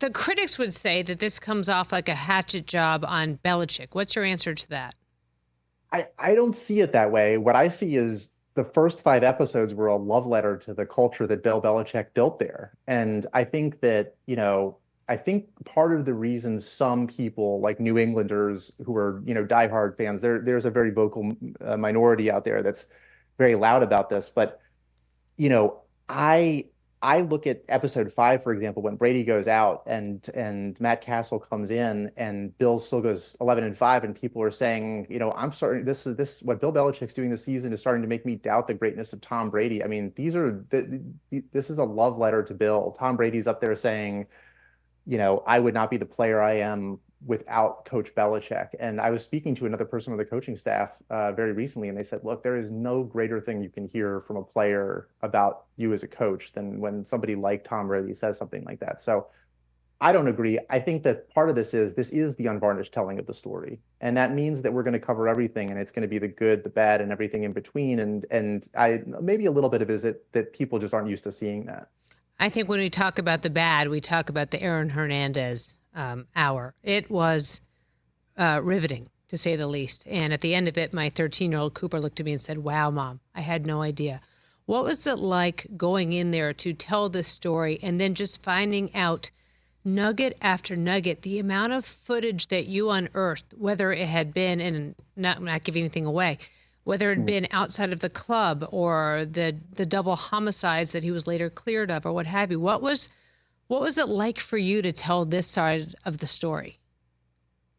the critics would say that this comes off like a hatchet job on Belichick. What's your answer to that? I don't see it that way. What I see is the first 5 episodes were a love letter to the culture that Bill Belichick built there. And I think that, I think part of the reason some people like New Englanders who are, diehard fans, there's a very vocal minority out there that's very loud about this. But you know, I I look at episode 5, for example, when Brady goes out and Matt Castle comes in and Bill still goes 11-5, and people are saying, I'm starting this what Bill Belichick's doing this season is starting to make me doubt the greatness of Tom Brady. I mean, this is a love letter to Bill. Tom Brady's up there saying, I would not be the player I am without Coach Belichick. And I was speaking to another person on the coaching staff very recently, and they said, look, there is no greater thing you can hear from a player about you as a coach than when somebody like Tom Brady says something like that. So I don't agree. I think that part of this is the unvarnished telling of the story. And that means that we're going to cover everything, and it's going to be the good, the bad, and everything in between. And I maybe a little bit of it is that people just aren't used to seeing that. I think when we talk about the bad, we talk about the Aaron Hernandez hour. It was riveting, to say the least. And at the end of it, my 13-year-old Cooper looked at me and said, wow, Mom, I had no idea. What was it like going in there to tell this story and then just finding out nugget after nugget, the amount of footage that you unearthed, whether it had been, and not giving anything away, whether it had been outside of the club or the double homicides that he was later cleared of or what have you? What was it like for you to tell this side of the story?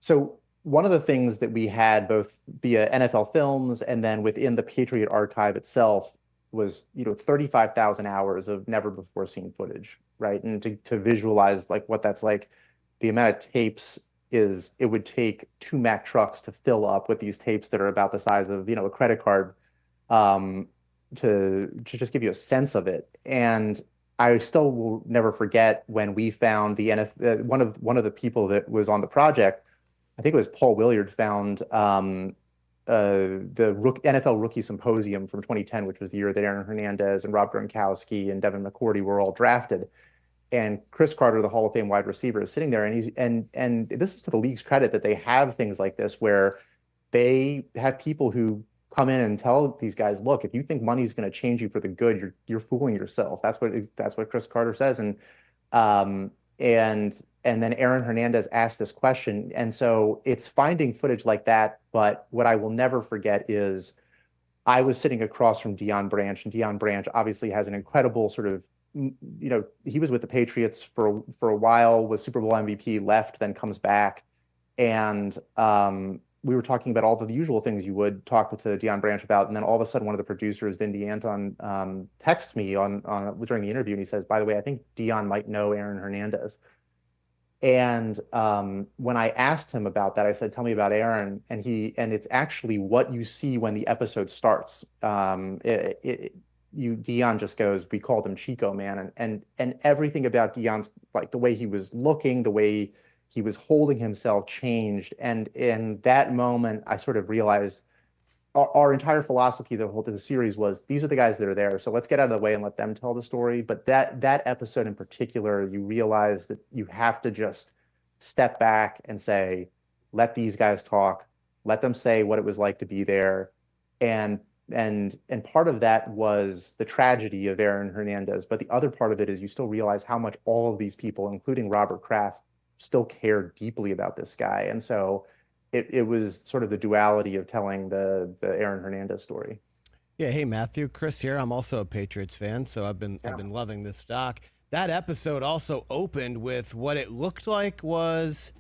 So one of the things that we had both via NFL Films and then within the Patriot Archive itself was, 35,000 hours of never before seen footage, right? And to visualize like what that's like, the amount of tapes it would take 2 Mack trucks to fill up with these tapes that are about the size of, a credit card, um, to just give you a sense of it. And I still will never forget when we found the one of the people that was on the project. I think it was Paul Williard, found the NFL Rookie Symposium from 2010, which was the year that Aaron Hernandez and Rob Gronkowski and Devin McCourty were all drafted. And Chris Carter, the Hall of Fame wide receiver, is sitting there, and this is to the league's credit that they have things like this where they have people who come in and tell these guys, look, if you think money is going to change you for the good, you're fooling yourself. That's what Chris Carter says. Um and then Aaron Hernandez asked this question. And so it's finding footage like that. But what I will never forget is I was sitting across from Deion Branch, and Deion Branch obviously has an incredible sort of, he was with the Patriots for a while, was Super Bowl MVP, left, then comes back. And we were talking about all the usual things you would talk to Deion Branch about. And then all of a sudden, one of the producers, Vindy Anton, texts me on during the interview, and he says, by the way, I think Deion might know Aaron Hernandez. And when I asked him about that, I said, "Tell me about Aaron." And it's actually what you see when the episode starts. Deion just goes, "We called him Chico, man," and everything about Deion's, like the way he was looking, the way he was holding himself, changed. And in that moment, I sort of realized our entire philosophy the series was, these are the guys that are there, so let's get out of the way and let them tell the story. But that episode in particular, you realize that you have to just step back and say, let these guys talk, let them say what it was like to be there. And part of that was the tragedy of Aaron Hernandez, but the other part of it is you still realize how much all of these people, including Robert Kraft, still care deeply about this guy. And so it was sort of the duality of telling the Aaron Hernandez story. Yeah, hey Matthew, Chris here. I'm also a Patriots fan, so I've been loving this doc. That episode also opened with what it looked like was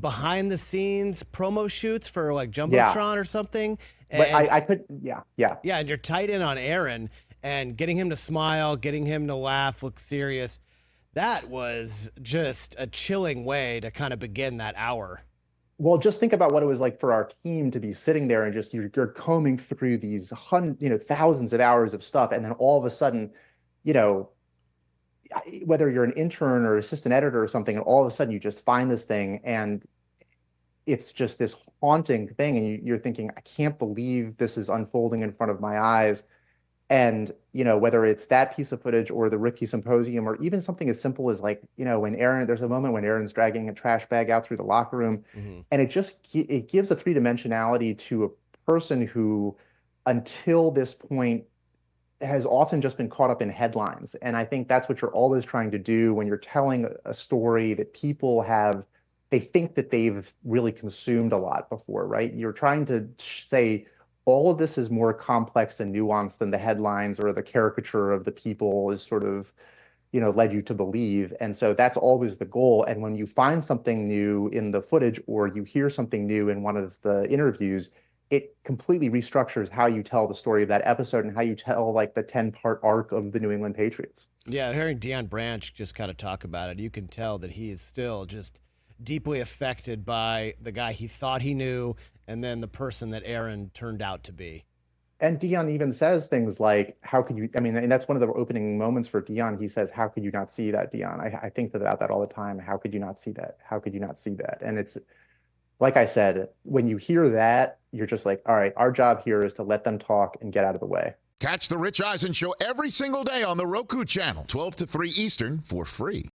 behind the scenes promo shoots for like Jumbotron or something. And, but I could, yeah. And you're tight in on Aaron and getting him to smile, getting him to laugh, look serious. That was just a chilling way to kind of begin that hour. Well, just think about what it was like for our team to be sitting there and just you're combing through these thousands of hours of stuff, and then all of a sudden, whether you're an intern or assistant editor or something, and all of a sudden you just find this thing, and it's just this haunting thing, and you're thinking, I can't believe this is unfolding in front of my eyes. And, whether it's that piece of footage or the rookie symposium, or even something as simple as like, there's a moment when Aaron's dragging a trash bag out through the locker room, and it gives a three-dimensionality to a person who, until this point, has often just been caught up in headlines. And I think that's what you're always trying to do when you're telling a story that they think that they've really consumed a lot before, right? You're trying to say all of this is more complex and nuanced than the headlines or the caricature of the people is sort of, led you to believe. And so that's always the goal. And when you find something new in the footage or you hear something new in one of the interviews, it completely restructures how you tell the story of that episode and how you tell like the 10-part arc of the New England Patriots. Yeah, hearing Deion Branch just kind of talk about it, you can tell that he is still just deeply affected by the guy he thought he knew and then the person that Aaron turned out to be. And Deion even says things like, how could you, and that's one of the opening moments for Deion. He says, how could you not see that, Deion? I think about that all the time. How could you not see that? How could you not see that? And it's, like I said, when you hear that, you're just like, all right, our job here is to let them talk and get out of the way. Catch the Rich Eisen Show every single day on the Roku channel, 12 to 3 Eastern, for free.